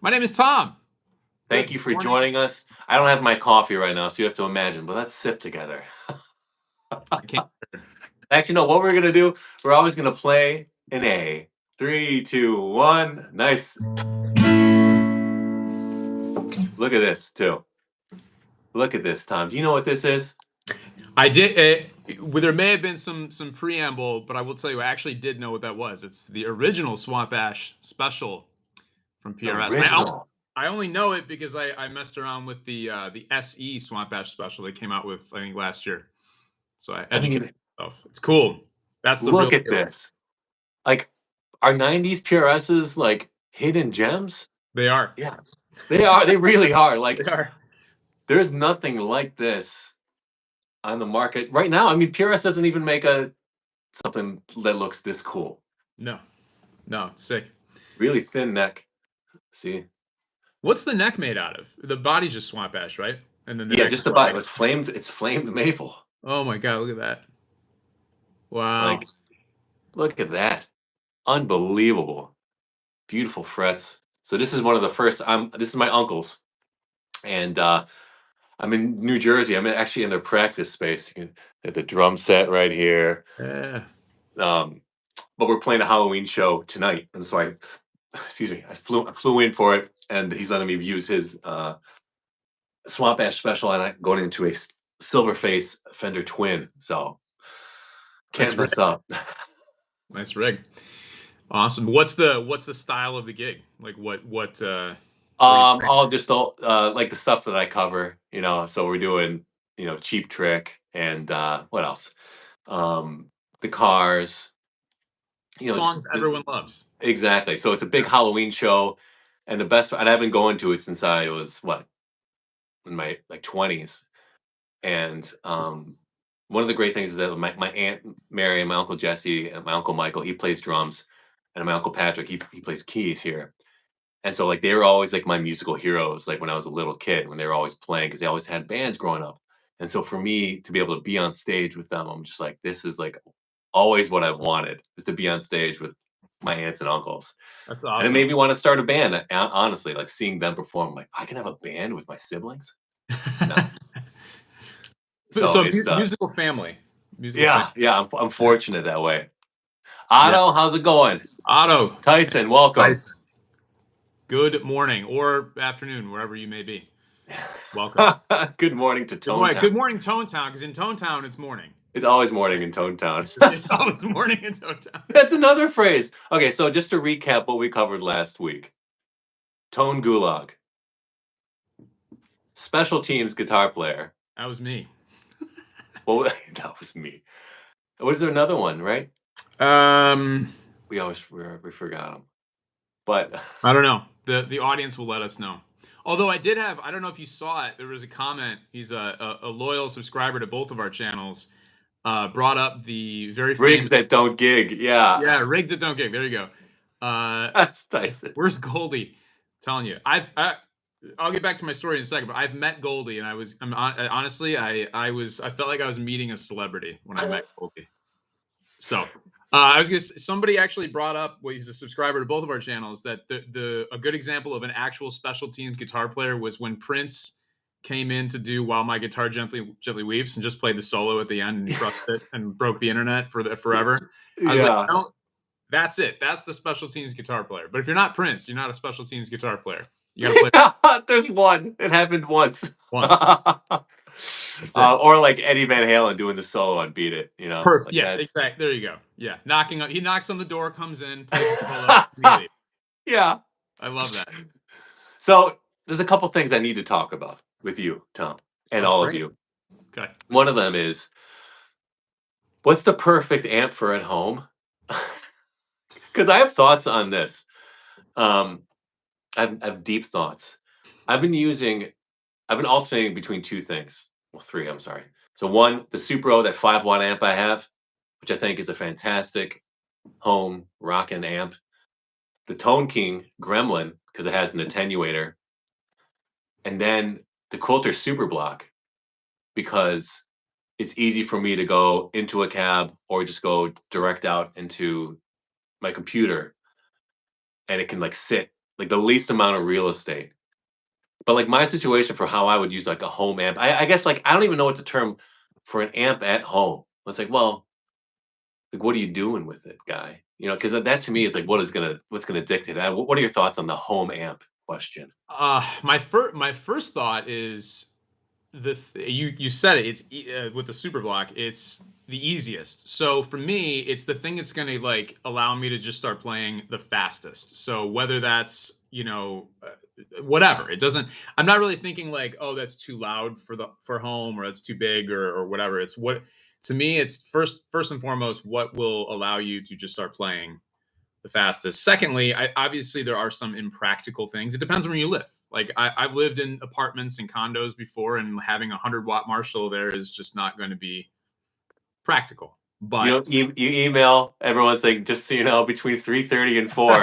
My name is Tom. Thank Good you for morning. joining us. I don't have my coffee right now, so you have to imagine, but let's sip together. I can't. Actually, no, what we're gonna do, we're always gonna play an A. 3, 2, 1. Nice. Look at this, too. Look at this, Tom. Do you know what this is? I did. There may have been some preamble, but I will tell you, I actually did know what that was. It's the original Swamp Ash special from PRS. Original. I only know it because I messed around with the SE Swamp Ash special they came out with, I think, last year. So I educated myself. It's cool. That's the real Look at deal. this. Like, are 90s PRSs like hidden gems? They are. Yeah, they are. They really are. Like, They are. there's nothing like this on the market right now. I mean, PRS doesn't even make something that looks this cool. No, it's sick. Really thin neck. See? What's the neck made out of? The body's just Swamp Ash, right? And then the Yeah, neck just is about. like, It's flamed. It's flamed maple. oh my god, look at that! Wow. Like, look at that. Unbelievable. Beautiful frets. So this is one of the first. This is my uncle's, and I'm in New Jersey. I'm actually in their practice space. You can at the drum set right here. Yeah. But we're playing a Halloween show tonight, and so excuse me, I flew in for it, and he's letting me use his Swamp Ash special, and I'm going into a Silverface Fender Twin. So can't mess up. Nice rig. Awesome. What's the style of the gig? Like what All just like the stuff that I cover, So we're doing, Cheap Trick and what else? The Cars, songs everyone loves. exactly. So it's a big Halloween show, and and I've been going to it since I was in my like 20s, and one of the great things is that my aunt Mary and my uncle Jesse and my uncle Michael, he plays drums, and my uncle Patrick, he plays keys here. And so, like, they were always like my musical heroes, like when I was a little kid, when they were always playing, because they always had bands growing up. And so, for me to be able to be on stage with them, I'm just like, this is like always what I wanted, is to be on stage with my aunts and uncles. That's And it awesome. made me want to start a band. Honestly, like seeing them perform, like I can have a band with my siblings. No. So it's musical family. yeah. I'm fortunate that way. Otto, how's it going? Otto. Tyson, welcome. Tyson. Good morning or afternoon, wherever you may be. Welcome. Good morning to Tone Town. Good morning, Tone Town, because in Tone Town it's morning. It's always morning in Tone Town. It's always morning in Tone Town. That's another phrase. Okay, so just to recap what we covered last week. Tone Gulag. Special teams guitar player. That was me. Well, that was me. Was there another one, right? We forgot him. But I don't know. The audience will let us know. Although I don't know if you saw it, there was a comment. He's a loyal subscriber to both of our channels. Brought up the very rigs that don't gig. Yeah, rigs that don't gig. There you go. That's Tyson. Where's Goldie? I'm telling you, I'll get back to my story in a second, but I've met Goldie, and honestly, I felt like I was meeting a celebrity when I met Goldie. So somebody actually brought up, he's a subscriber to both of our channels, that a good example of an actual special teams guitar player was when Prince came in to do While My Guitar Gently Weeps and just played the solo at the end and crushed it and broke the internet forever. I was like, no, that's it. That's the special teams guitar player. But if you're not Prince, you're not a special teams guitar player. You gotta play. There's one. It happened once. Or like Eddie Van Halen doing the solo on "Beat It," Perfect. Like exactly. There you go. Yeah, he knocks on the door, comes in, plays the solo immediately. Yeah, I love that. So there's a couple things I need to talk about with you, Tom, and all of you. Okay. One of them is, what's the perfect amp for at home? Because I have thoughts on this. I have deep thoughts. I've been alternating between two things. Well, three, I'm sorry. So one, the Supro, that 5-watt amp I have, which I think is a fantastic home rockin' amp. The Tone King Gremlin, because it has an attenuator. And then the Quilter Super Block, because it's easy for me to go into a cab or just go direct out into my computer, and it can like sit like the least amount of real estate. But like my situation for how I would use like a home amp, I guess like I don't even know what the term for an amp at home. It's like, well, like what are you doing with it, guy? You know, because that to me is like what's gonna dictate that. What are your thoughts on the home amp question? My first thought is you said it. It's with the super block. It's the easiest. So for me, it's the thing that's going to like allow me to just start playing the fastest. So whether that's whatever, it doesn't. I'm not really thinking like, oh, that's too loud for home, or that's too big, or whatever. It's what to me. It's first and foremost what will allow you to just start playing the fastest. Secondly, obviously there are some impractical things. It depends on where you live. Like I've lived in apartments and condos before, and having a 100-watt Marshall there is just not going to be practical. You But know, you email everyone saying, just so you know, between 3:30 and 4,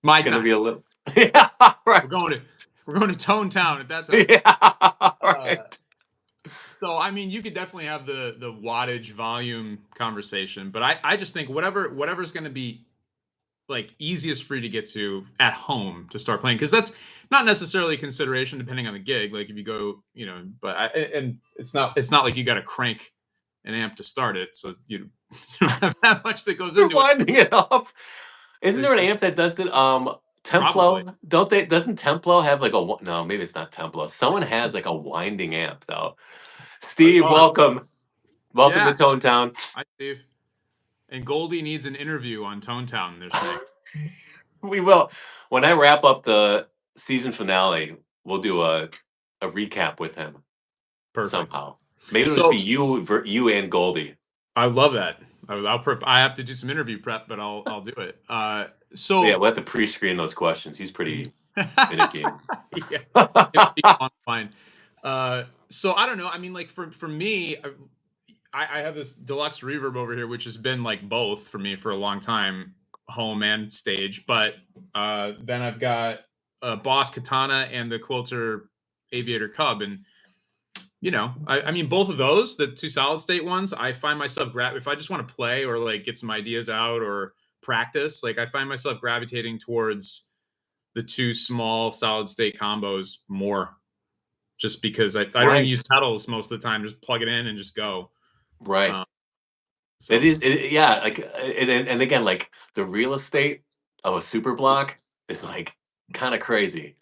my it's gonna time. be a little yeah, We're right. going to we're going to Tone Town at that time. Yeah, Uh, right. so I mean, you could definitely have the wattage volume conversation, but I just think whatever's going to be like easiest for you to get to at home to start playing, because that's not necessarily a consideration depending on the gig. Like if you go, but and it's not like you got to crank an amp to start it, so you don't have that much that goes They're into it. winding it up. Isn't there an It amp that does it? probably. Templo? Don't they? Doesn't Templo have like a? No, maybe it's not Templo. Someone has like a winding amp though. Steve, Oh welcome, welcome to yeah, Tone Town. I Steve. And Goldie needs an interview on Tone Town, they're saying. We will. When I wrap up the season finale, we'll do a recap with him Perfect. somehow. Maybe it'll just be So you and Goldie. I love that. I'll prep. I have to do some interview prep, but I'll do it. Yeah, So we'll have to pre-screen those questions. He's pretty finicky. yeah, it'll be fine. So I don't know. I mean, like for me, I have this deluxe reverb over here, which has been like both for me for a long time, home and stage. But then I've got a Boss Katana and the Quilter Aviator Cub, and I mean, both of those, the two solid state ones, I find myself if I just want to play or like get some ideas out or practice, like I find myself gravitating towards the two small solid state combos more, just because I don't even Right, use pedals most of the time. Just plug it in and just go. right. Um, It so is, yeah, like, and again, like the real estate of a super block is like kind of crazy.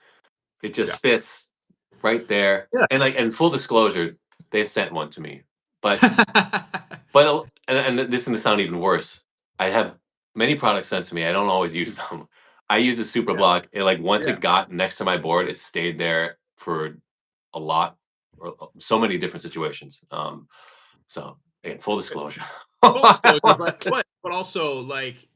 It yeah. just fits right there. Yeah. And like, and full disclosure, they sent one to me, but and this is gonna sound even worse. I have many products sent to me. I don't always use them. I use a super Yeah. block. It like once Yeah. it got next to my board, it stayed there for a lot or so many different situations. So again, full disclosure. Full I disclosure, want but to- also like,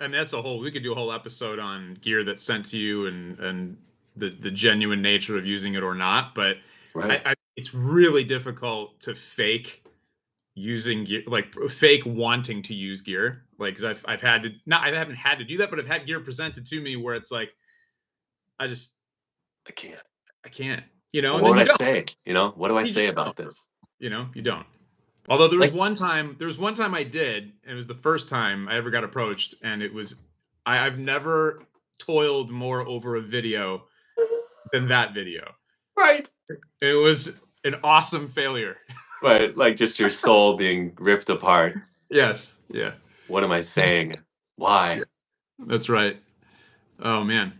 I mean, we could do a whole episode on gear that's sent to you, and the genuine nature of using it or not. But right. it's really difficult to fake using gear, like fake wanting to use gear. Like, 'cause I've had to not I haven't had to do that, but I've had gear presented to me where it's like I just I can't. I can't, Well, and what then would you I don't. say? What do I You just say don't. about this? You don't. Although Like, there was one time I did, and it was the first time I ever got approached, and it was I've never toiled more over a video than that video. right. It was an awesome failure. Right. Like just your soul being ripped apart. Yes. Yeah. What am I saying? Yeah. Why? That's right. Oh man.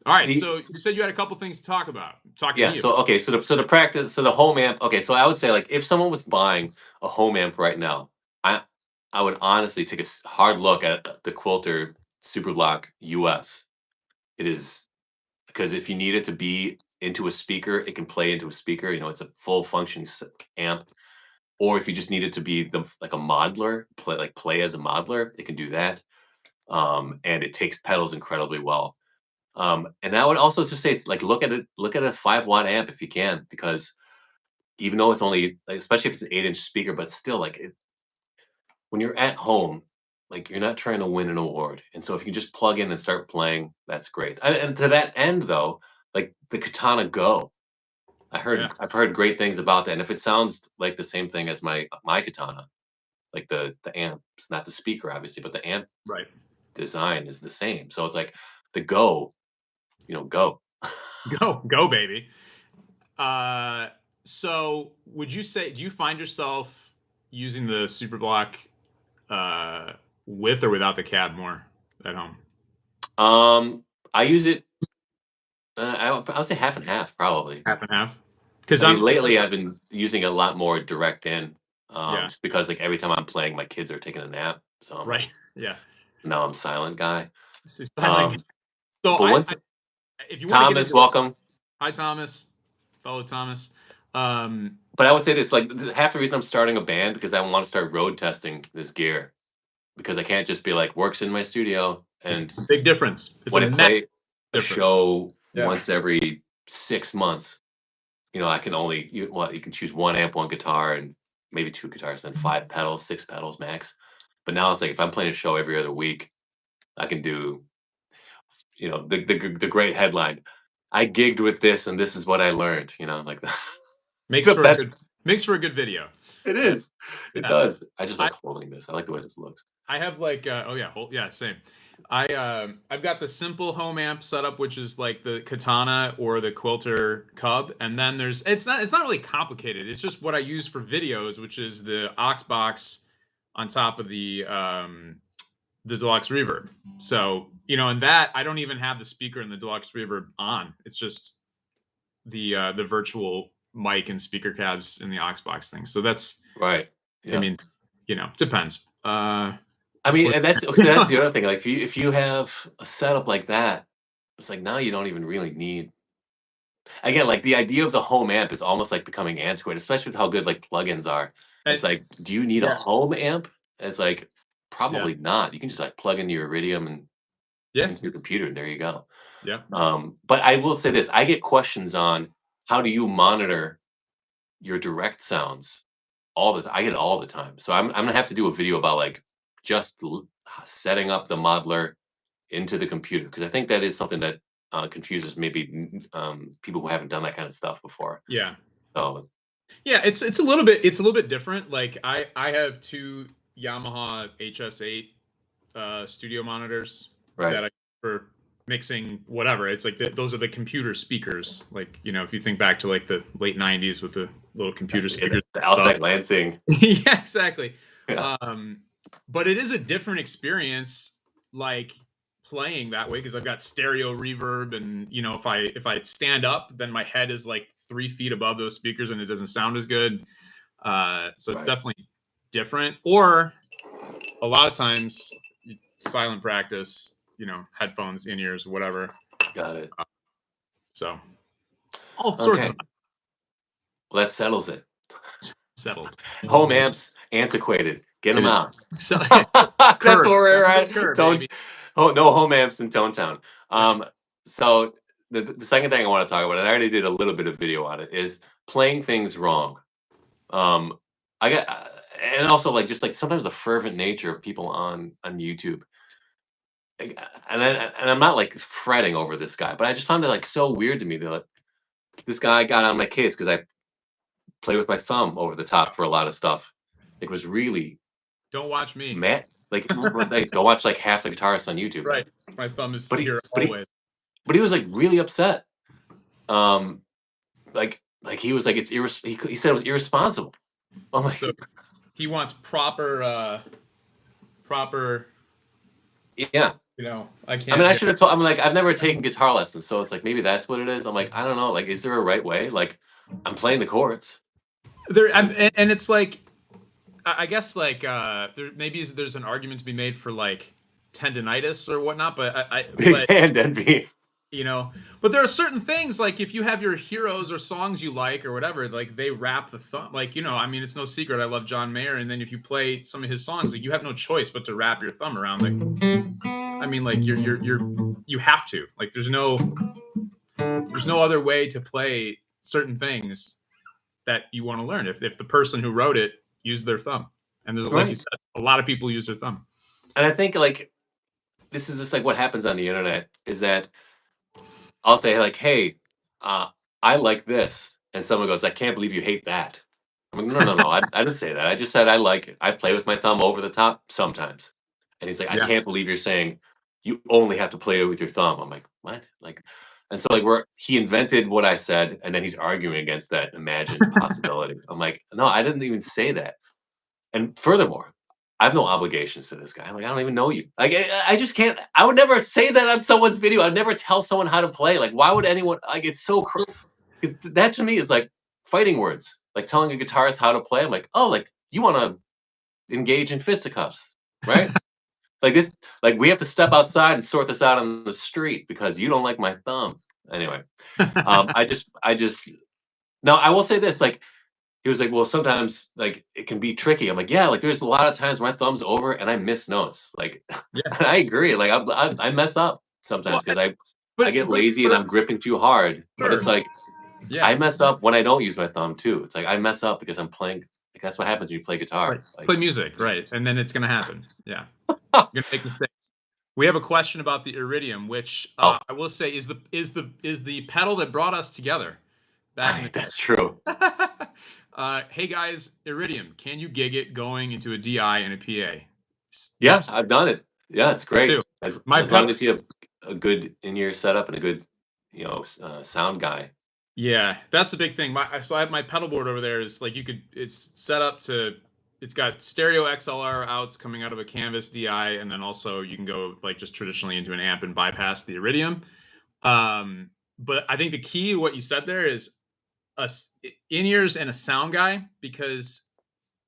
All right. The So you said you had a couple things to talk about. Talk to Yeah, me about. so okay, so the home amp. Okay, so I would say like if someone was buying a home amp right now, I I would honestly take a hard look at the Quilter Superblock US. It is because if you need it to be into a speaker, it can play into a speaker. You know, it's a full functioning amp. Or if you just need it to be like a modeler, play as a modeler, it can do that. And it takes pedals incredibly well. And I would also just say, it's like look at a 5 watt amp if you can, because even though it's only, like, especially if it's an 8-inch speaker, but still, like when you're at home, like you're not trying to win an award, and so if you can just plug in and start playing, that's great. And to that end, though, like the Katana Go, Yeah. I've heard great things about that, and if it sounds like the same thing as my Katana, like the amp, it's not the speaker obviously, but the amp Right. design is the same. So it's like the Go. go. Go, baby. Uh, so would you say, do you find yourself using the Superblock uh, with or without the cab more at home? I use it. I'll say half and half, probably. Half and half? Because I mean, I'm lately because I've been using a lot more direct in, yeah, just because like every time I'm playing, my kids are taking a nap, so I'm like, right, yeah. now I'm silent guy. Silent. Um, So but once if you want to get Thomas, into this, welcome. hi Thomas, fellow Thomas. Um, But I would say this, like half the reason I'm starting a band because I want to start road testing this gear because I can't just be like works in my studio and it's a big difference. It's a when I massive play a difference. show Yeah. once every 6 months, I can only you can choose one amp, one guitar, and maybe two guitars, then five pedals, six pedals max. But now it's like if I'm playing a show every other week, I can do the great headline. I gigged with this, and this is what I learned. Like Makes the for a good best. makes for a good video. It Yeah. is. It Yeah. does. I just I like holding this. I like the way this looks. I have like oh yeah, yeah, same. I've got the simple home amp setup, which is like the Katana or the Quilter Cub, and then there's it's not really complicated. It's just what I use for videos, which is the aux box on top of the deluxe reverb. So, and that I don't even have the speaker and the deluxe reverb on. It's just the virtual mic and speaker cabs in the aux box thing. So that's, Right. I Yeah. mean, depends. I mean, and that's You that's know? the other thing. Like, if you have a setup like that, it's like now you don't even really need. Again, like the idea of the home amp is almost like becoming antiquated, especially with how good like plugins are. It's And like, do you need a yeah, home amp? It's like yeah, probably not. You can just like plug into your Iridium and yeah, into your computer, and there you go. yeah, But I will say this: I get questions on how do you monitor your direct sounds all the time. I get it all the time. So I'm gonna have to do a video about like just setting up the modeler into the computer because I think that is something that confuses maybe people who haven't done that kind of stuff before. yeah. So Yeah, it's a little bit different. Like I have two Yamaha HS8 studio monitors right, that I for mixing whatever. It's like those are the computer speakers. Like, if you think back to like the late 90s with the little computer yeah, speakers the stuff. Altec Lansing, Yeah, exactly. yeah, Um, but it is a different experience, like playing that way because I've got stereo reverb, and if I stand up, then my head is like 3 feet above those speakers, and it doesn't sound as good. So it's right, definitely different. Or a lot of times, silent practice, headphones, in ears, whatever. got it. So all sorts of Okay, well that settles it. settled. Home amps antiquated. Get It them is out. so That's curb, where we're send the at. curb, Don't baby. Oh, no home amps in Tone Town. So the second thing I want to talk about, and I already did a little bit of video on it, is playing things wrong. Um, I got, and also like just like sometimes the fervent nature of people on YouTube. And I'm not like fretting over this guy, but I just found it like so weird to me that like, this guy got on my case because I play with my thumb over the top for a lot of stuff. It was really Don't watch me. mad. Like don't watch like half the guitarists on YouTube then. Right. My thumb is But he, here but he, always. but he was like really upset. Um, like he was like he said it was irresponsible. I'm So like, he wants proper, yeah. I I mean, can't I hear. should have told. I'm like, I've never taken guitar lessons, so it's like maybe that's what it is. I'm like, I don't know. Like, is there a right way? Like, I'm playing the chords. There Like, and it's like I guess like there maybe there's an argument to be made for like tendonitis or whatnot, but big hand envy. you know, but there are certain things like if you have your heroes or songs you like or whatever, like they wrap the thumb. Like, I mean, it's no secret I love John Mayer, and then if you play some of his songs, like you have no choice but to wrap your thumb around. Like, I mean, like you have to. Like, there's no other way to play certain things that you want to learn if the person who wrote it used their thumb. And there's, like you Right. said, a lot of people use their thumb. And I think like this is just like what happens on the internet is that I'll say like, hey, uh, I like this, and someone goes, I can't believe you hate that. I'm like, no, no, no. I didn't say that. I just said I like it. I play with my thumb over the top sometimes. And he's like, I Yeah. can't believe you're saying you only have to play it with your thumb. I'm like, what? Like, And so like he invented what I said, and then he's arguing against that imagined possibility. I'm like, no, I didn't even say that. And furthermore, I have no obligations to this guy. Like, I don't even know you. Like, I just can't. I would never say that on someone's video. I'd never tell someone how to play. Like, why would anyone? Like, it's so because that to me is like fighting words. Like telling a guitarist how to play. I'm like, oh, like you want to engage in fisticuffs, right? Like this, like we have to step outside and sort this out on the street because you don't like my thumb. Anyway, I just. Now I will say this, like he was like, "Well, sometimes, like, it can be tricky." I'm like, "Yeah, like, there's a lot of times my thumb's over and I miss notes." Like, Yeah. I agree. Like, I mess up Well, sometimes because I but get lazy and but I'm gripping too hard. But sure. it's like Yeah. I mess up when I don't use my thumb too. It's like I mess up because I'm playing. Like that's what happens when you play Right. guitar. Like, Play music, right, and then it's gonna happen. Yeah. oh, You're gonna make mistakes. We have a question about the Iridium, which, I will say is the pedal that brought us together back in the that's true. day. Hey guys, Iridium, can you gig it going into a DI and a PA? Yeah, Yes, I've done it. Yeah, it's too. great as My as long pedal as you have a good in-ear setup and a good, sound guy. Yeah, that's the big thing. So I have my pedal board over there is like it's set up to it's got stereo XLR outs coming out of a Canvas DI, and then also you can go like just traditionally into an amp and bypass the Iridium. But I think the key to what you said there is in-ears and a sound guy, because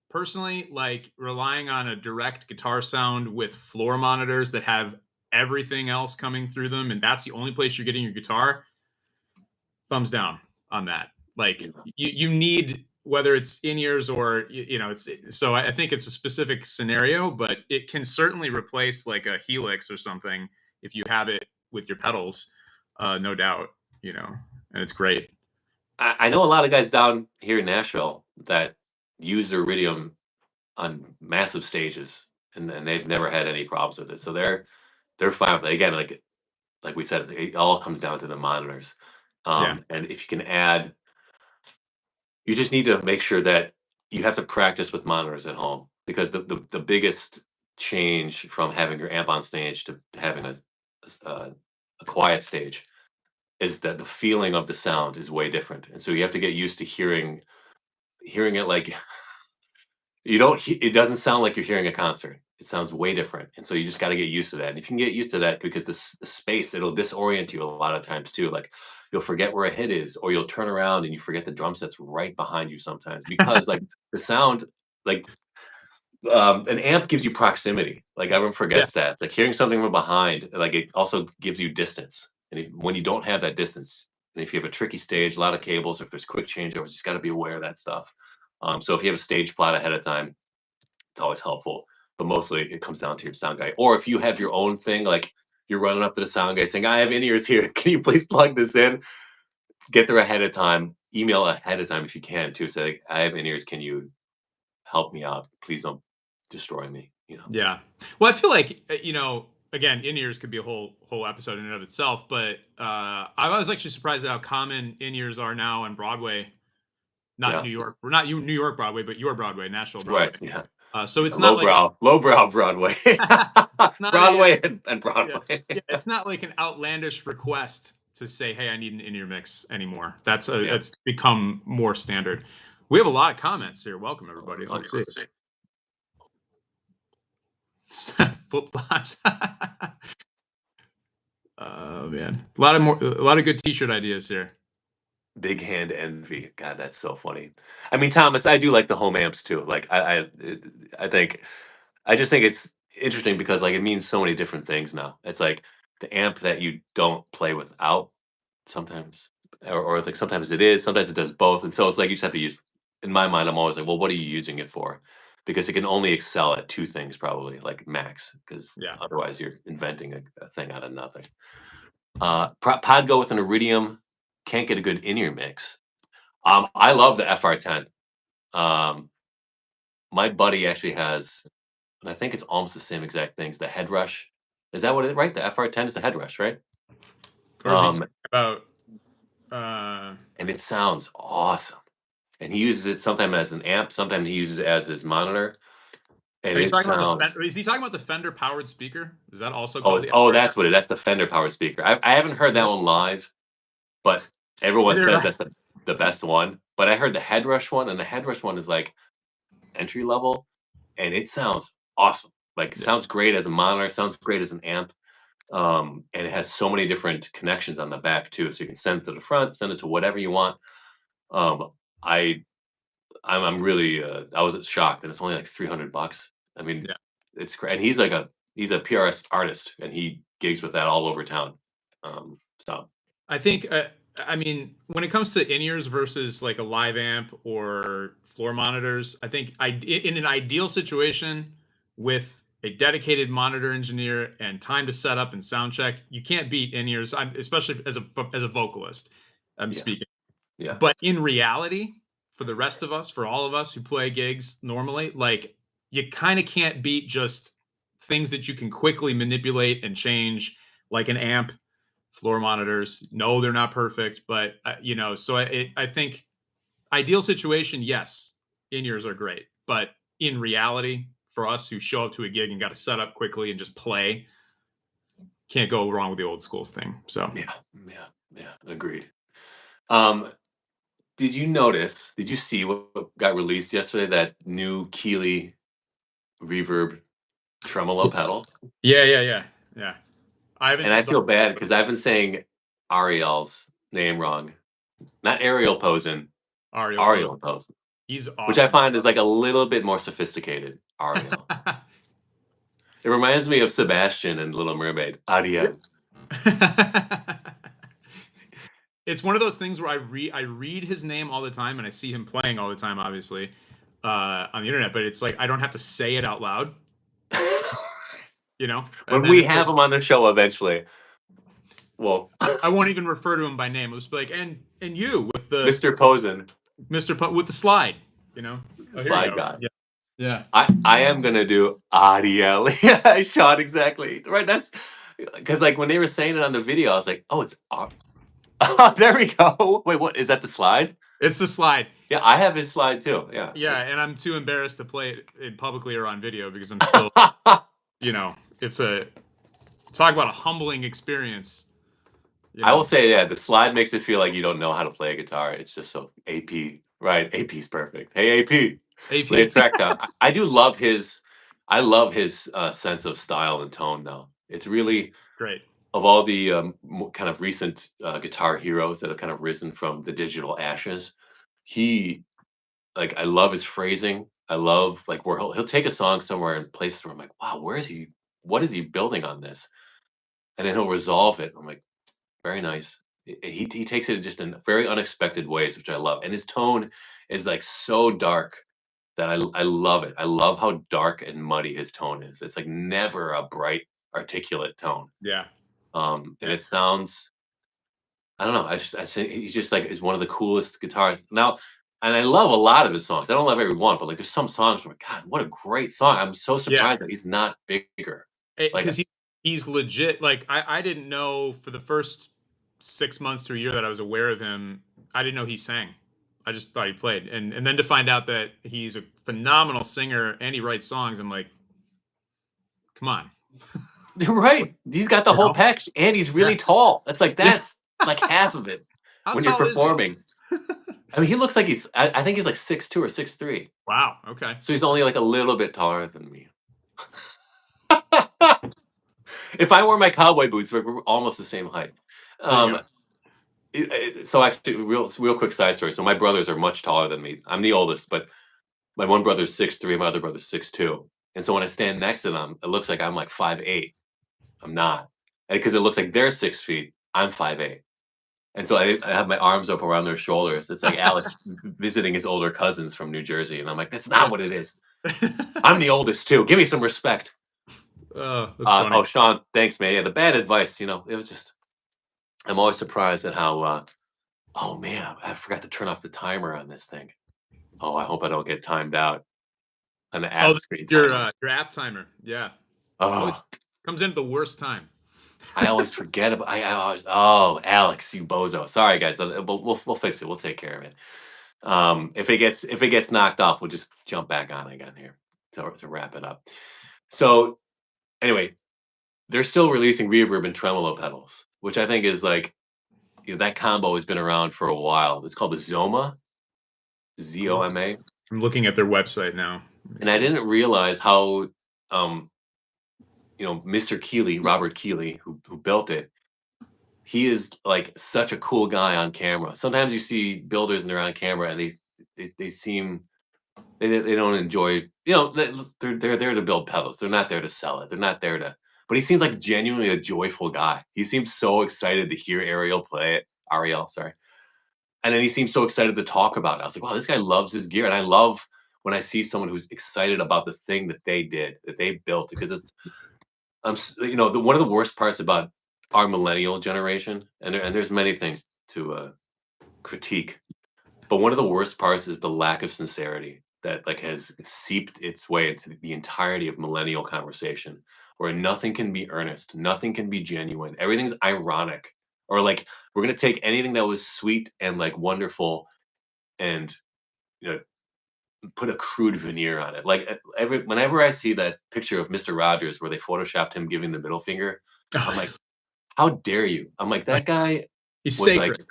personally, like relying on a direct guitar sound with floor monitors that have everything else coming through them, and that's the only place you're getting your guitar, thumbs down on that. Like you need, whether it's in ears or it's so I think it's a specific scenario, but it can certainly replace like a Helix or something if you have it with your pedals, no doubt, and it's great. I know a lot of guys down here in Nashville that use their Iridium on massive stages, and they've never had any problems with it. So they're fine with it. Again, like we said, it all comes down to the monitors. Yeah, And if you can add, you just need to make sure that you have to practice with monitors at home because the biggest change from having your amp on stage to having a quiet stage is that the feeling of the sound is way different, and so you have to get used to hearing it like you don't it doesn't sound like you're hearing a concert. It sounds way different, and so you just gotta get used to that, and if you can get used to that because the space, it'll disorient you a lot of times too, like, you'll forget where a hit is, or you'll turn around and you forget the drum set's right behind you sometimes because, like, the sound, like, an amp gives you proximity, like, everyone yeah, forgets that. It's like hearing something from behind, like, it also gives you distance, and when you don't have that distance, and if you have a tricky stage, a lot of cables, if there's quick changeovers, you just gotta be aware of that stuff. So if you have a stage plot ahead of time, it's always helpful, but mostly it comes down to your sound guy. Or if you have your own thing, like you're running up to the sound guy saying, "I have in-ears here. Can you please plug this in?" Get there ahead of time. Email ahead of time if you can too. Say, like, "I have in-ears. Can you help me out? Please don't destroy me." yeah. Well, I feel like again, in ears could be a whole episode in and of itself, but I was actually surprised at how common in ears are now on Broadway. Not Yeah. New York. We're not you New York Broadway, but your Broadway, Nashville Broadway. Right. Yeah. So Yeah. it's not like Lowbrow Broadway. it's not a Broadway and yeah, Broadway. yeah, it's not like an outlandish request to say, "Hey, I need an in-ear mix" anymore. Yeah. It's become more standard. We have a lot of comments here. Welcome everybody. Okay, Let's see. let's see. Flip flops. Oh man, a lot of good T-shirt ideas here. Big hand envy. God, that's so funny. I mean, Thomas, I do like the home amps too. Like, I think, I just think it's interesting because like it means so many different things now. It's like the amp that you don't play without sometimes, or like sometimes it is, sometimes it does both, and so it's like you just have to use. In my mind, I'm always like, well, what are you using it for? Because it can only excel at two things, probably like max. Because Yeah. otherwise, you're inventing a thing out of nothing. Podgo with an Iridium can't get a good in-ear mix. I love the FR10. Um, my buddy actually has, and I think it's almost the same exact things. The head rush, is that what it? Right, the FR10 is the head rush, right? Or is he Um, talking about? Uh, and it sounds awesome. And he uses it sometimes as an amp, sometimes he uses it as his monitor, and are you it talking about the sounds. Fender? Is he talking about the Fender powered speaker? Is that also Oh, called the oh, FR10? that's what it. That's the Fender power speaker. I haven't heard that one live. but everyone They're says not. that's the best one. But I heard the Headrush one, and the Headrush one is like entry level, and it sounds awesome. Like, it Yeah. sounds great as a monitor, sounds great as an amp, and it has so many different connections on the back too, so you can send it to the front, send it to whatever you want. Um, I I'm really, I was shocked that it's only like 300 bucks. I mean, Yeah. it's great, and he's a PRS artist, and he gigs with that all over town. So I think, I mean, when it comes to in-ears versus like a live amp or floor monitors, I think in an ideal situation with a dedicated monitor engineer and time to set up and sound check, you can't beat in-ears, especially as a vocalist, I'm yeah, speaking. yeah, But in reality, for the rest of us, for all of us who play gigs normally, like, you kind of can't beat just things that you can quickly manipulate and change, like an amp, floor monitors. No, they're not perfect, but so I think ideal situation, yes, in ears are great, but in reality, for us who show up to a gig and got to set up quickly and just play, can't go wrong with the old schools thing. So yeah, yeah, yeah. Agreed. Um, did you see what got released yesterday? That new Keeley reverb tremolo pedal? yeah, yeah, yeah, yeah. I And I haven't done feel bad it, because I've been saying Ariel's name wrong. Not Ariel Posen, but Ariel Post, Ariel Posen, he's which I awesome. find is like a little bit more sophisticated. Ariel. It reminds me of Sebastian in Little Mermaid. Ariel. It's one of those things where I read his name all the time and I see him playing all the time, obviously, on the internet. But it's like I don't have to say it out loud, And When then we of have course him on the show eventually, well, I won't even refer to him by name. I'll just be like, and you with the Mr. Posen, With the slide, Oh, here you slide go. guy. Yeah, yeah, I am gonna do Ariel. Yeah, I shot exactly right. That's because like when they were saying it on the video, I was like, oh, it's there we go. Wait, what is that? The slide? it's the slide. Yeah, I have his slide too. Yeah. Yeah, and I'm too embarrassed to play it publicly or on video because I'm still, it's a talk about a humbling experience. You I will know, say, yeah, the slide makes it feel like you don't know how to play a guitar. It's just so AP, right? AP's perfect. Hey, AP, lay a AP, track down. I do love his. I love his sense of style and tone. Though it's really great. of all the kind of recent guitar heroes that have kind of risen from the digital ashes. He like I love his phrasing. I love like where he'll take a song somewhere and place where I'm like, wow, where is he? What is he building on this? And then he'll resolve it. I'm like, very nice. He takes it just in very unexpected ways, which I love, and his tone is, like, so dark that I love it. I love how dark and muddy his tone is. It's, like, never a bright, articulate tone, Yeah, and yeah, it sounds I don't know, I say he's just, like, is one of the coolest guitarists. Now and I love a lot of his songs. I don't love every one, but, like, there's some songs where, God, what a great song. I'm so yeah. surprised that he's not bigger. Like, Because he's legit. Like I didn't know for the first 6 months to a year that I was aware of him. I didn't know he sang. I just thought he played, and then to find out that he's a phenomenal singer and he writes songs, I'm like, come on, you're right. He's got the you whole know? package, and he's Yeah, really tall. yeah. That's like half of it How when you're tall is he? performing. I mean, he looks like I think he's like 6'2" or 6'3", Wow. Okay. so he's only like a little bit taller than me. If I wore my cowboy boots, we're almost the same height. There you go. Um, so actually, real quick side story. So my brothers are much taller than me. I'm the oldest, but my one brother's 6'3", my other brother's 6'2", and so when I stand next to them, it looks like I'm like 5'8". I'm not, because it looks like they're 6 feet. I'm 5'8". And so I have my arms up around their shoulders. It's like Alex visiting his older cousins from New Jersey, and I'm like, "That's not Yeah. what it is. I'm the oldest too. Give me some respect." Oh, that's funny. Oh, Sean, thanks, man. Yeah, the bad advice. It was just. I'm always surprised at how. Oh man, I forgot to turn off the timer on this thing. Oh, I hope I don't get timed out on the Oh, app screen your timer. your app timer. Yeah, always Oh, comes in at the worst time. I always forget about. I always. Oh, Alex, you bozo. Sorry, guys. We'll fix it. We'll take care of it. If it gets knocked off, we'll just jump back on again here to wrap it up. So anyway, they're still releasing reverb and tremolo pedals, which I think is like that combo has been around for a while. It's called the Zoma, Zoma. I'm looking at their website now. Let me And I see. didn't realize how, um, Mr. Keeley, Robert Keeley, who built it, he is like such a cool guy on camera. Sometimes you see builders and they're on camera and they seem they don't enjoy, they're there to build pedals. They're not there to sell it. They're not there to, but he seems like genuinely a joyful guy. He seems so excited to hear Ariel play it. Ariel, sorry. And then he seems so excited to talk about it. I was like, wow, this guy loves his gear. And I love when I see someone who's excited about the thing that they did, that they built, because it's, one of the worst parts about our millennial generation, and there's many things to critique, but one of the worst parts is the lack of sincerity that like has seeped its way into the entirety of millennial conversation, where nothing can be earnest, nothing can be genuine, everything's ironic, or like we're gonna take anything that was sweet and like wonderful and you know put a crude veneer on it. Like whenever I see that picture of Mr. Rogers where they photoshopped him giving the middle finger, I'm like, how dare you? I'm like, that guy He's was like, sacred.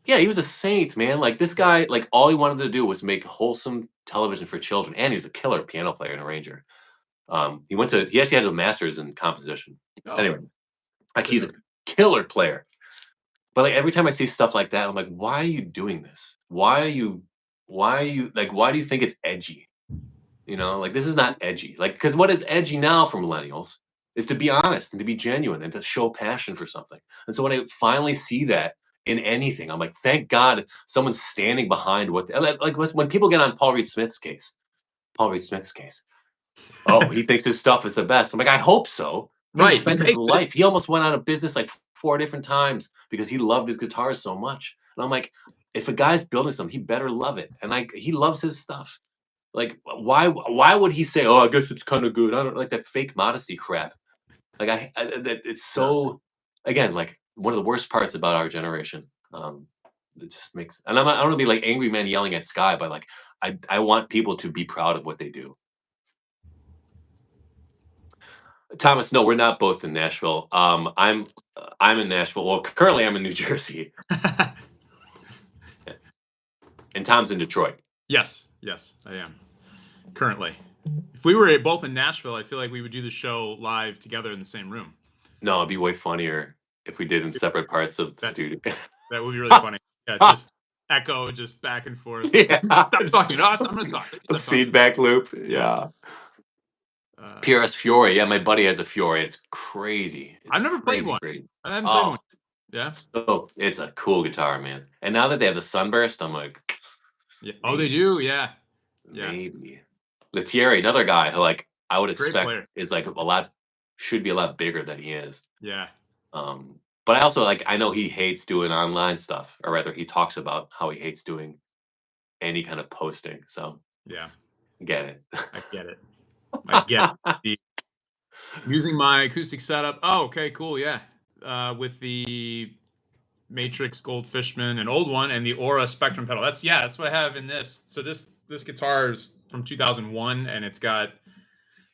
yeah, he was a saint, man. Like this guy, like all he wanted to do was make wholesome television for children, and he's a killer piano player and arranger. He actually had a master's in composition. Oh, Anyway, like good he's a for him. killer player. But like every time I see stuff like that, I'm like, why are you doing this? Why do you think it's edgy? Like this is not edgy. Like, because what is edgy now for millennials is to be honest and to be genuine and to show passion for something. And so when I finally see that in anything, I'm like, thank God someone's standing behind what, like when people get on Paul Reed Smith's case. Oh, he thinks his stuff is the best. I'm like, I hope so. Dude Right. He spent his makes it. life. He almost went out of business like four different times because he loved his guitars so much. And I'm like, if a guy's building something, he better love it. And like, he loves his stuff. Like, why would he say, "Oh, I guess it's kinda good"? I don't like that fake modesty crap. Like, that it's Yeah. so again, like, one of the worst parts about our generation, it just makes and I don't wanna be like angry man yelling at sky, but, like, I want people to be proud of what they do. Thomas, no, we're not both in Nashville. I'm in Nashville. Well, currently, I'm in New Jersey, and Tom's in Detroit. Yes, yes, I am currently. If we were both in Nashville, I feel like we would do the show live together in the same room. No, it'd be way funnier if we did in separate parts of the That studio. that would be really funny. Yeah, just echo just back and forth. Yeah, Stop it's talking. No, I'm gonna talk. a Stop talking. feedback loop, yeah. Uh, PRS Fiore, yeah, my buddy has a Fiore, it's crazy, it's I've never played crazy one. great. I haven't played one. Oh, Yeah. so it's a cool guitar, man, and now that they have the Sunburst, I'm like, Yeah. Oh, they maybe, do. Yeah. Yeah. maybe. Lethierry, another guy who, like, I would Great expect player. is, like, a lot should be a lot bigger than he is, Yeah. but I also, like, I know he hates doing online stuff, or rather he talks about how he hates doing any kind of posting, so, Yeah. get it. I get it. I get it. Using my acoustic setup. Oh, okay, cool. Yeah. With the Matrix Gold Fishman, an old one, and the Aura Spectrum pedal. That's what I have in this. So this guitar is from 2001, and it's got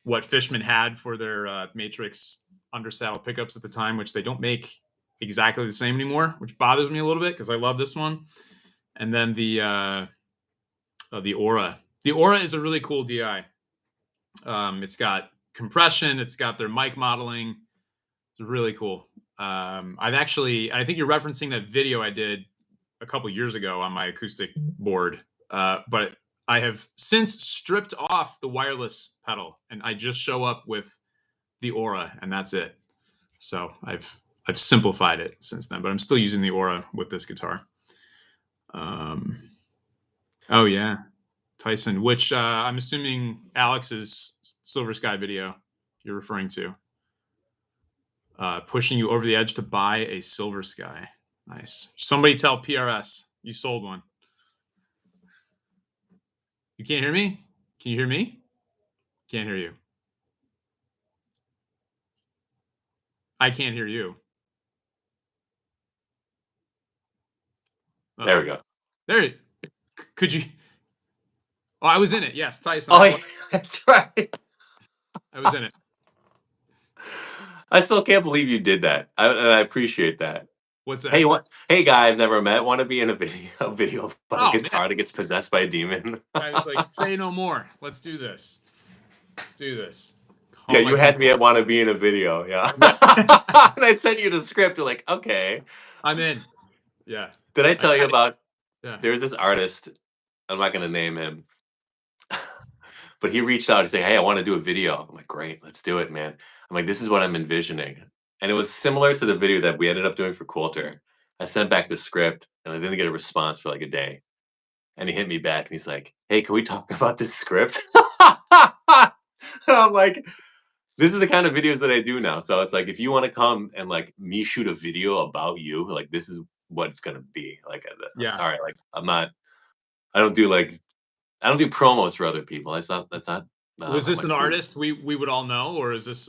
what Fishman had for their Matrix undersaddle pickups at the time, which they don't make exactly the same anymore, which bothers me a little bit because I love this one. And then the Aura. The Aura is a really cool DI. It's got compression. It's got their mic modeling. It's really cool. I think you're referencing that video I did a couple years ago on my acoustic board. But I have since stripped off the wireless pedal, and I just show up with the Aura, and that's it. So I've simplified it since then, but I'm still using the Aura with this guitar. Um, oh yeah, Tyson, which I'm assuming Alex's Silver Sky video you're referring to. Pushing you over the edge to buy a Silver Sky. Nice. Somebody tell PRS you sold one. You can't hear me? Can you hear me? Can't hear you. I can't hear you. There Uh-oh. we go. There. Could you? Oh, I was in it. Yes, Tyson. Oh, yeah, that's right. I was in it. I still can't believe you did that. I appreciate that. What's that? Hey, what? Hey, guy I've never met. Want to be in a video about a Oh man, guitar that gets possessed by a demon? I was like, say no more. Let's do this. Let's do this. Yeah, Call my you had me people. at want to be in a video. Yeah, Yeah, and I sent you the script. You're like, okay. I'm in. Yeah, Did I I tell you got it. about? Yeah. There's this artist. I'm not going to name him, but he reached out and said, "Hey, I want to do a video." I'm like, "Great, let's do it, man." I'm like, "This is what I'm envisioning," and it was similar to the video that we ended up doing for Coulter. I sent back the script, and I didn't get a response for like a day. And he hit me back, and he's like, "Hey, can we talk about this script?" And I'm like, "This is the kind of videos that I do now." So it's like, if you want to come and like me shoot a video about you, like this is what it's gonna be. Like, I'm Yeah. sorry, like I'm not. I don't do like I don't do promos for other people. That's not Was on this my an street. artist we would all know, or is this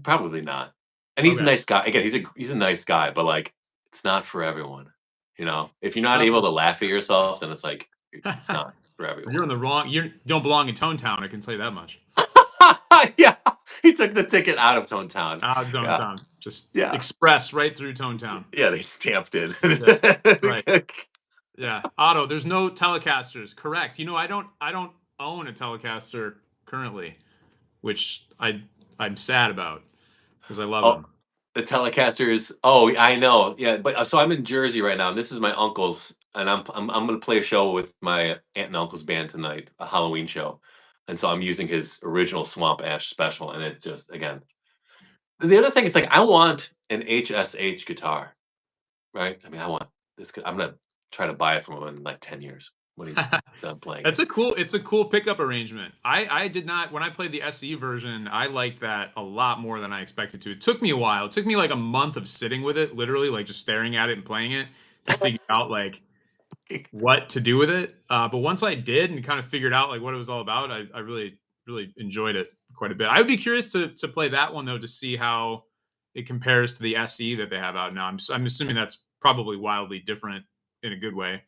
Probably not. And he's a okay? nice guy. Again, he's a nice guy, but like it's not for everyone. If you're not Not able for to laugh at yourself, then it's like it's not for you're in everyone. the wrong. You don't belong in Tone Town. I can tell you that much. Yeah, he took the ticket out of Tone Town. Out of Tone Yeah, Town, just yeah, express right through Tone Town. yeah. They stamped it. Yeah, right. Yeah, Otto. There's no Telecasters. Correct. I don't own a Telecaster currently, which I'm sad about because I love Oh, them. the Telecasters. Oh, I know. Yeah, but so I'm in Jersey right now, and this is my uncle's, and I'm gonna play a show with my aunt and uncle's band tonight, a Halloween show, and so I'm using his original Swamp Ash special, and it just again. The other thing is like I want an HSH guitar, right? I mean, I want this. I'm gonna try to buy it from him in like 10 years when he's done playing That's it. a cool. It's a cool pickup arrangement. I did not when I played the SE version. I liked that a lot more than I expected to. It took me a while. It took me like a month of sitting with it, literally, like just staring at it and playing it to figure out like what to do with it. But once I did and kind of figured out like what it was all about, I really enjoyed it quite a bit. I would be curious to play that one though to see how it compares to the SE that they have out now. I'm assuming that's probably wildly different in a good way.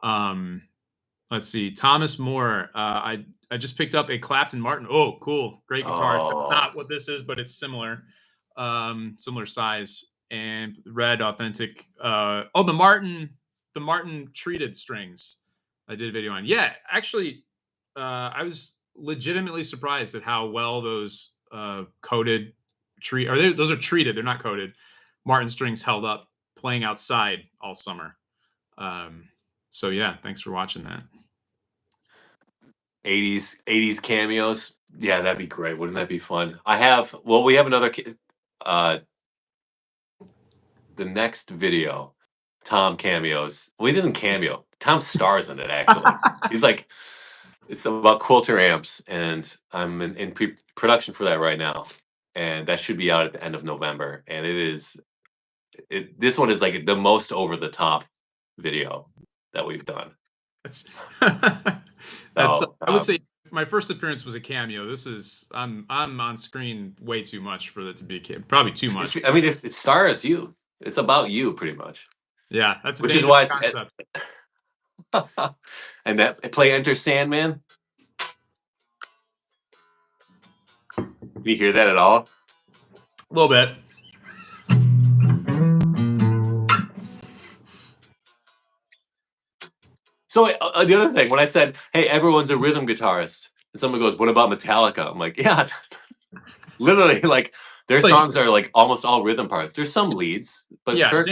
Um, let's see, Thomas Moore. I just picked up a Clapton Martin. Oh, cool, great guitar. That's Oh, not what this is, but it's similar, similar size and red authentic. Oh, the Martin treated strings. I did a video on. Yeah, actually, I was legitimately surprised at how well those coated treat. Those are treated. They're not coated. Martin strings held up playing outside all summer. Um, so yeah, thanks for watching that. 80s cameos. Yeah, that'd be great. Wouldn't that be fun? We have another uh the next video, Tom cameos. Well, he doesn't cameo. Tom stars in it actually. He's like it's about Quilter amps, and I'm in production for that right now. And that should be out at the end of November. And this one is like the most over the top video that we've done. That's that's So I would say my first appearance was a cameo. This is I'm on screen way too much for it to be a probably too much. I mean, it stars you. It's about you pretty much, Yeah, that's a which is dangerous why it's concept. and that play Enter Sandman. Do you hear that at all? A little bit. So the other thing, when I said, "Hey, everyone's a rhythm guitarist," and someone goes, "What about Metallica?" I'm like, "Yeah, literally, like their Like, songs are like almost all rhythm parts. There's some leads, but yeah, Kirk,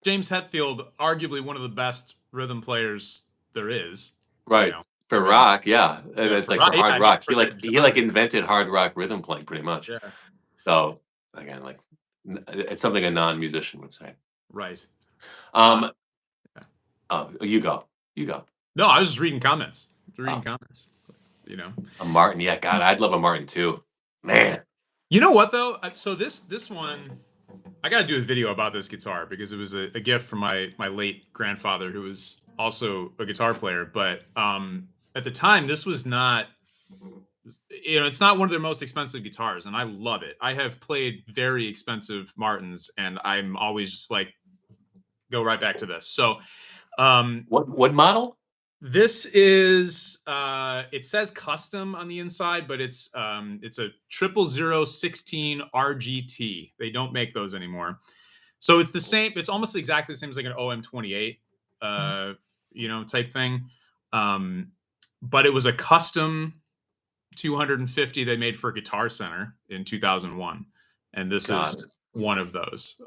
James Hetfield, arguably one of the best rhythm players there is. You right know, I for mean, rock, yeah, and yeah, it's for like rock, for yeah, hard he rock, for he that like genre. invented hard rock rhythm playing pretty much. Yeah, So again, like it's something a non-musician would say. right. Uh, Um, yeah. oh, you go, you go. No, I was just reading comments. Reading Oh, comments. You know. a Martin, yeah, God, I'd love a Martin too, man. You know what though? So this one, I got to do a video about this guitar because it was a gift from my late grandfather who was also a guitar player. But at the time, this was not. It's not one of their most expensive guitars, and I love it. I have played very expensive Martins, and I'm always just like go right back to this. So um, What model? this is it says custom on the inside, but it's a 00016 RGT. They don't make those anymore. So it's the same. It's almost exactly the same as like an OM28, type thing. Um, but it was a custom 250 they made for Guitar Center in 2001, and this Got is it. one of those.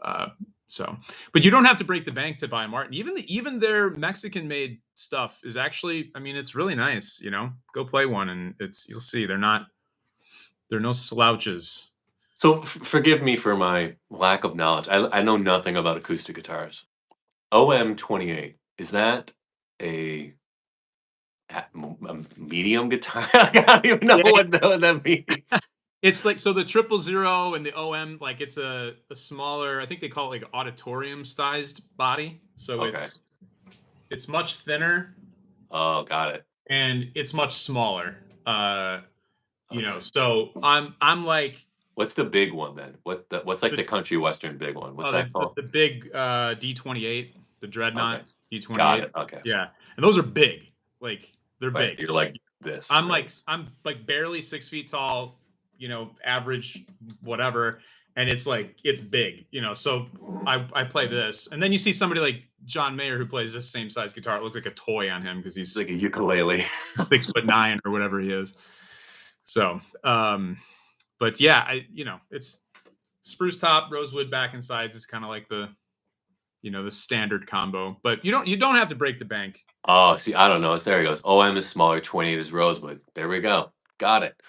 But you don't have to break the bank to buy Martin. Even their Mexican made stuff is actually, I mean, it's really nice. Go play one, and you'll see they're no slouches. So forgive me for my lack of knowledge. I know nothing about acoustic guitars. OM28, is that a, a medium guitar? I don't even know Yeah, what that means. it's like, so the 000 and the OM, like it's a smaller. I think they call it like auditorium sized body. So Okay. it's much thinner Oh, got it. and it's much smaller. Okay. So I'm like What's the big one then? What's like the the country western big one? What's the, that the, called? the big D28, the Okay. Dreadnought Got D28. it. Okay. Yeah, and those are big. Like they're Right. big. You're like this, right? I'm like barely 6 feet tall. Average, whatever. And it's big. So I play this, and then you see somebody like John Mayer who plays this same size guitar. It looks like a toy on him because It's he's like a ukulele. 6'9" or whatever he is. So, but yeah, it's spruce top, rosewood back and sides is kind of like the standard combo. But you don't have to break the bank. Oh, see, I don't know. There he goes. OM is smaller, 28 is rosewood. There we go. Got it.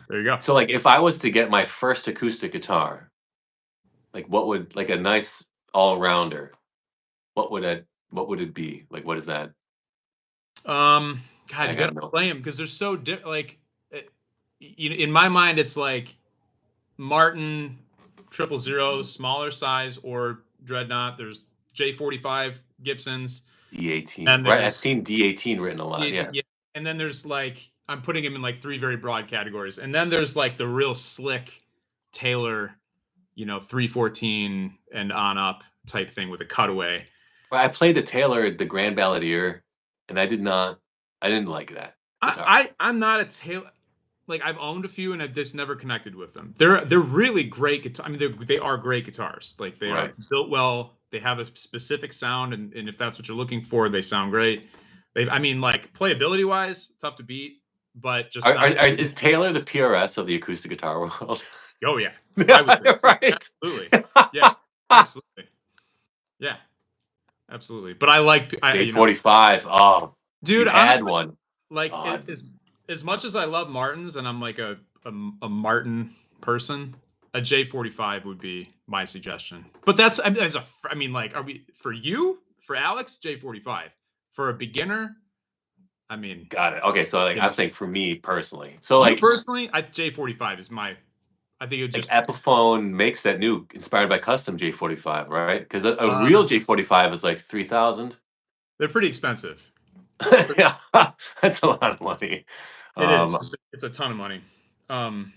There you go. So, like, if I was to get my first acoustic guitar, like, what would like a nice all rounder? What would it be? Like, what is that? God, I you got gotta no. play them because they're so like, in my mind, it's like Martin 000, smaller size, or Dreadnought. There's J45 Gibsons, D18. and Right. I've there's seen D18 written a lot. D18, Yeah. yeah, and then there's like, I'm putting them in like three very broad categories, and then there's like the real slick Taylor, 314 and on up type thing with a cutaway. But I played the Taylor, the Grand Balladeer, and I didn't like that guitar. I'm not a Taylor. Like, I've owned a few and I've just never connected with them. They're really great guitar. I mean, they are great guitars. Like, they are Right. built well. They have a specific sound, and if that's what you're looking for, they sound great. I mean, like, playability wise, tough to beat, but just not. Is Taylor the PRS of the acoustic guitar world? Oh yeah, I would Yeah, say so. right. Absolutely. Yeah, absolutely. Yeah, absolutely. But I like, J45. Oh, you dude. had Honestly, one. like, Oh, as much as I love Martins, and I'm like a Martin person, a J45 would be my suggestion. But that's, I mean, like, are we, for you, for Alex, J45? For a beginner, I mean, got it. Okay, so like you I'm know, saying for me personally. So you like personally, J45 is my. I think it would like just. Epiphone makes that new inspired by custom J45, right? Because a Uh, real J45 is like 3,000. they're pretty expensive. Yeah, that's a lot of money. It is. Um, It's a ton of money. Um,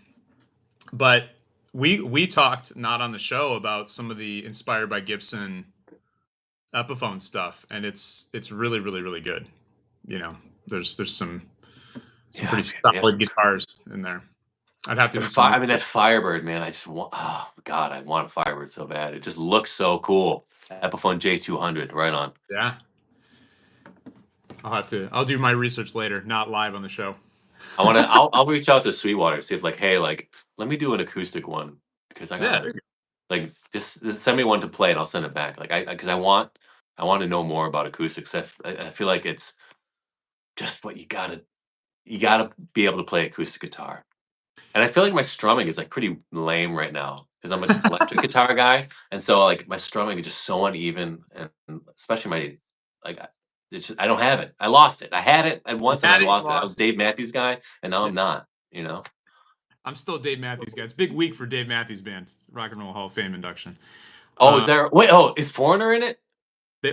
but we talked not on the show about some of the inspired by Gibson Epiphone stuff, and it's really, really, really good. You know, there's some yeah, pretty man, solid guitars in there. I'd have to do some I mean that research. Firebird, man. I just want. Oh God, I want a Firebird so bad. It just looks so cool. Epiphone J200, right on. Yeah, I'll do my research later, not live on the show. I want to. I'll reach out to Sweetwater, see if like, hey, like, let me do an acoustic one because I Yeah, gotta like just send me one to play and I'll send it back. Like because I want to know more about acoustics. I feel like it's just what you gotta be able to play acoustic guitar. And I feel like my strumming is like pretty lame right now because I'm an electric guitar guy, and so like my strumming is just so uneven, and especially my like it's just, I don't have it. I lost it. I had it at you once and I had it, you lost it. I was lost it. Dave Matthews guy, and now Yeah, I'm not. You know. I'm still a Dave Matthews guy. It's a big week for Dave Matthews Band Rock and Roll Hall of Fame induction. Oh, is Uh, there? Wait. Oh, is Foreigner in it?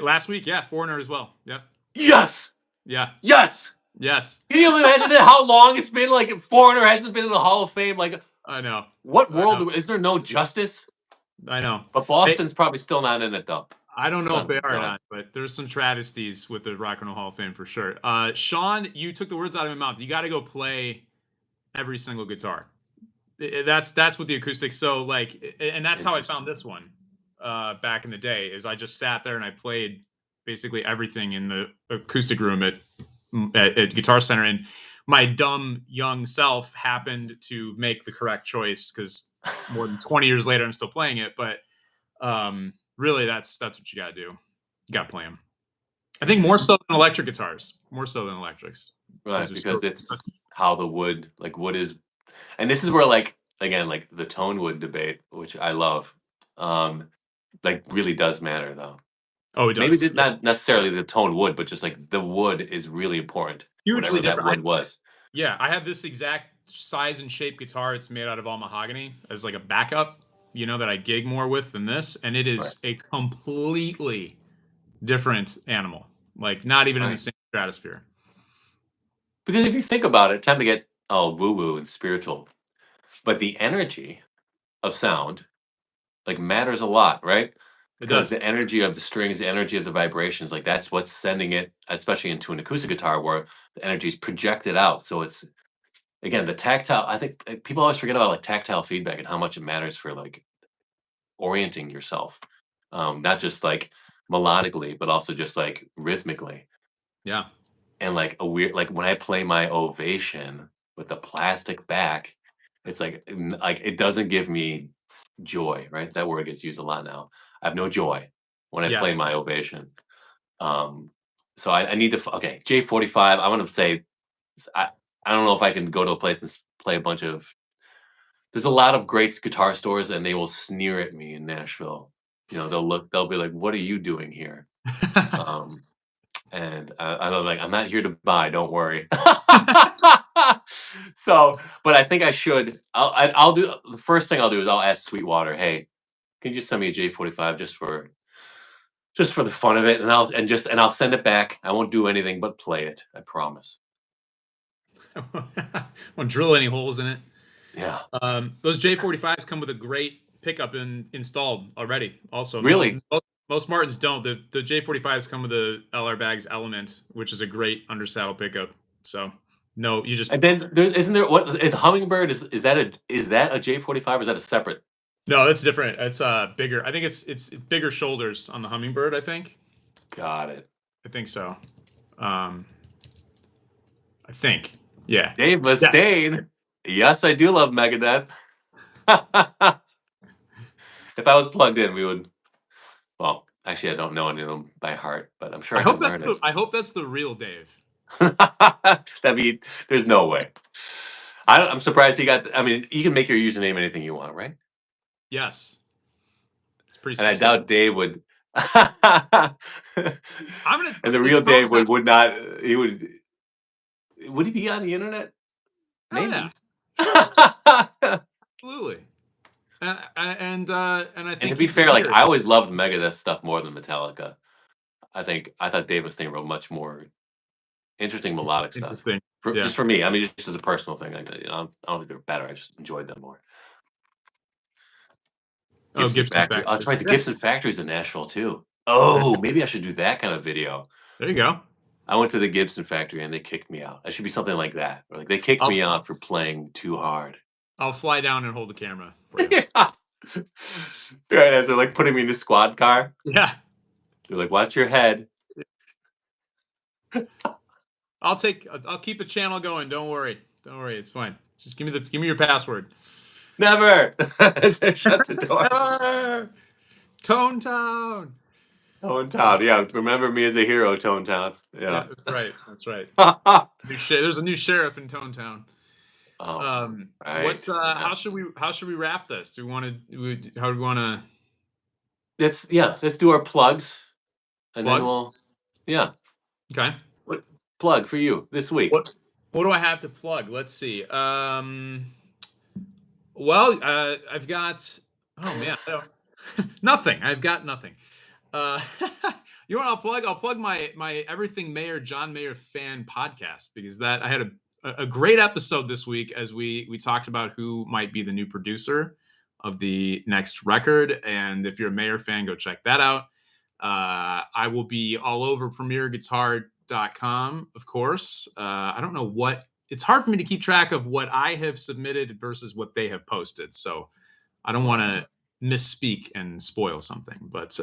Last week, yeah, Foreigner as well. Yep. Yes. Yeah. Yes. Yes. Can you imagine that? How long it's been? Like Foreigner hasn't been in the Hall of Fame. Like, I know. what I know. world is there no justice? I know. But Hey, Boston's probably still not in it though. I don't know if Son of they a are or gun. not, but there's some travesties with the Rock and Roll Hall of Fame for sure. Sean, you took the words out of my mouth. You got to go play every single guitar. That's what the acoustics. So like, and that's how I found Interesting. this one. back in the day. Is I just sat there and I played basically everything in the acoustic room at Guitar Center, and my dumb young self happened to make the correct choice because more than 20 years later, I'm still playing it. But really, that's what you got to do. You got to play them. I think more Interesting. so than electric guitars, more so than electrics, Right, they're because so it's how the wood, like wood is, and this is where like again like the tone wood debate, which I love, like really does matter though. oh, it Maybe does. Yeah, not necessarily the tone wood, but just like the wood is really important, hugely whatever that different. wood was. Yeah, I have this exact size and shape guitar. It's made out of all mahogany as like a backup, that I gig more with than this, and it Right. is a completely different animal. Like not even in the Right. same stratosphere. Because if you think about it, time to get all woo woo and spiritual, but the energy of sound like matters a lot, right? It Because does. the energy of the strings, the energy of the vibrations, like that's what's sending it, especially into an acoustic guitar where the energy is projected out. So it's again the tactile. I think people always forget about like tactile feedback and how much it matters for like orienting yourself, not just like melodically, but also just like rhythmically. Yeah. And like a weird, like when I play my Ovation with the plastic back, it's like like it doesn't give me joy, right? That word gets used a lot now. I have no joy when I play Yes. my Ovation. Um, so I need to okay, J45. I want to say I I don't know if I can go to a place and play a bunch of. There's a lot of great guitar stores, and they will sneer at me in Nashville. They'll be like, "What are you doing here?" Um, and I'm like, "I'm not here to buy. Don't worry." So, but I think I should. I'll do the first thing I'll do is I'll ask Sweetwater, "Hey, can you just send me a J45 just for the fun of it?" And I'll send it back. I won't do anything but play it. I promise. Won't drill any holes in it. Yeah. Those J45s come with a great pickup installed already. Also, Really? most Martins don't. The J45s come with the LR Bags Element, which is a great undersaddle pickup. So no, you just And then isn't there what is Hummingbird is that a J45 or is that a separate? no. That's different. It's bigger. I think it's bigger shoulders on the Hummingbird. Got it. I think so. Um, I think. Yeah. Dave Yes. Mustaine. Yes, I do love Megadeth. If I was plugged in, we would. Well, actually, I don't know any of them by heart, but I'm sure I could learn it. I hope that's the real Dave. That'd be. There's no way. I'm surprised he got. I mean, you can make your username anything you want, right? Yes. It's pretty And I specific. doubt Dave would. I'm gonna. And the It's real tone Dave down. would not. He would. Would he be on the internet? Oh yeah, Maybe. absolutely. And I And to think be he'd be fair, like here. I always loved Megadeth stuff more than Metallica. I thought Dave Mustaine wrote much more interesting melodic stuff. Interesting. Yeah. Just for me, I mean, just as a personal thing, like, I don't think they're better. I just enjoyed them more. Oh, Gibson Gibson Factory. Oh, that's Factory. right. The Yeah. Gibson Factory's in Nashville too. There Oh, maybe I should do that kind of video. there you go. I went to the Gibson Factory and they kicked me out. It should be something like that. Or like they kicked I'll me out for playing too hard. I'll fly down and hold the camera for you. Yeah. Right, as they're like putting me in the squad car. Yeah. They're like, watch your head. I'll keep the channel going. Don't worry. Don't worry. It's fine. Just give me your password. Never. As they shut the door. Ah, Tone Town. Tone Town. Yeah, remember me as a hero, Tone Town. Yeah, Yeah. that's right. That's right. Oh, There's a new sheriff in Tone Town. right. Yeah. How should we wrap this? Do we want to how do we want to Let's do our plugs and then plugs? we'll yeah. Okay. What plug for you this week? What do I have to plug? Let's see. Well, I've got. Oh man, nothing. I've got nothing. Uh, you know what I'll plug? I'll plug my Everything Mayor John Mayer fan podcast because that I had a great episode this week as we talked about who might be the new producer of the next record. And if you're a Mayer fan, go check that out. I will be all over premierguitar.com, of course. I don't know what it's hard for me to keep track of what I have submitted versus what they have posted. So I don't want Right. to misspeak and spoil something. But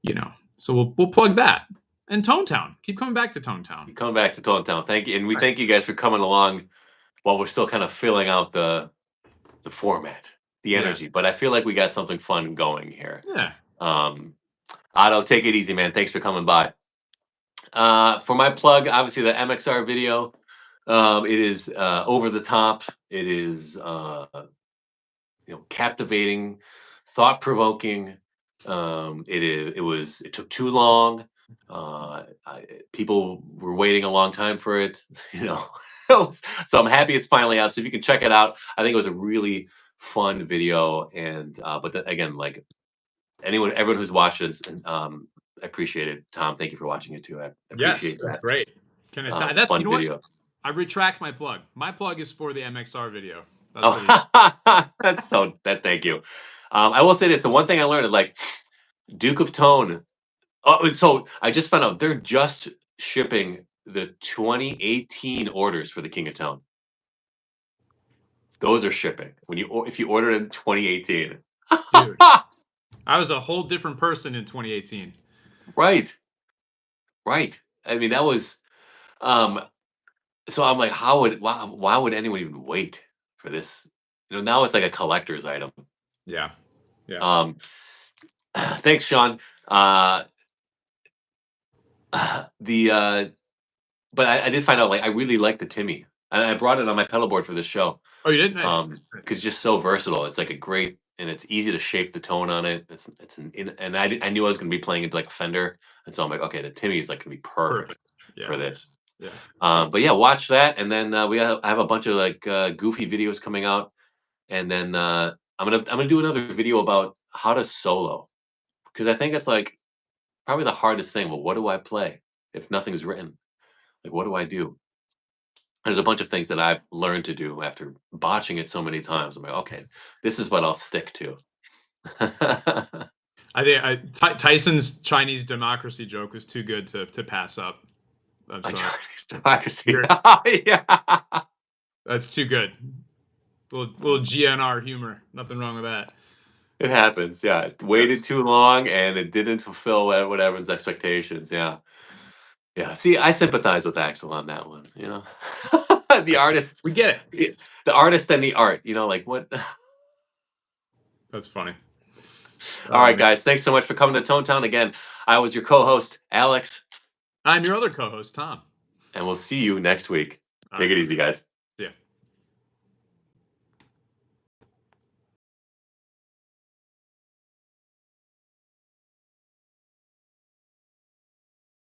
you know, so we'll plug that. And Tone Town. Keep coming back to Tone Town. Coming back to Tone Town. Thank you, and we Right. thank you guys for coming along while we're still kind of filling out the format, the Yeah. energy. But I feel like we got something fun going here. Yeah. Um, Otto, take it easy, man. Thanks for coming by. For my plug, obviously the MXR video. It is over the top. It is captivating, thought provoking. It took too long. People were waiting a long time for it. So I'm happy it's finally out. So if you can check it out, I think it was a really fun video. And but then, again, like everyone who's watched it, I appreciate it. Tom, thank you for watching it too. I Yes, appreciate that's that. great. Can I It's a that's you fun know what? video. I retract my plug. My plug is for the MXR video. That's for the Oh, thank you. I will say this: the one thing I learned is like Duke of Tone. Oh, and so I just found out they're just shipping the 2018 orders for the King of Tone. Those are shipping if you order in 2018. dude. I was a whole different person in 2018. Right, right. I mean, that was. Um, so I'm like, why would anyone even wait for this? Now it's like a collector's item. Yeah. Yeah. Um, thanks, Sean. Uh, the but I did find out like I really like the Timmy, and I brought it on my pedal board for this show. Oh, you did? Nice. Nice. Because it's just so versatile. It's like a great, and it's easy to shape the tone on it. And I knew I was going to be playing into like a Fender, and so I'm like, okay, the Timmy is like going to be perfect Perfect. Yeah. for this. Yeah. But yeah, watch that, and then I have a bunch of like goofy videos coming out, and then I'm gonna do another video about how to solo, because I think it's like probably the hardest thing. Well, what do I play if nothing's written? Like, what do I do? There's a bunch of things that I've learned to do after botching it so many times. I'm like, okay, this is what I'll stick to. I think Tyson's Chinese democracy joke was too good to pass up. I'm I sorry. Chinese democracy. You're- Yeah, That's too good. Little GNR humor. Nothing wrong with that. it happens. Yeah, it waited Yes. too long and it didn't fulfill whatever's expectations. Yeah, yeah. See, I sympathize with Axel on that one. The artist, We get it. the artist and the art. Like what? That's funny. All Oh right, man. guys. Thanks so much for coming to Tone Town again. I was your co-host, Alex, I'm your other co-host, Tom. and we'll see you next week. All Take right. it easy, guys.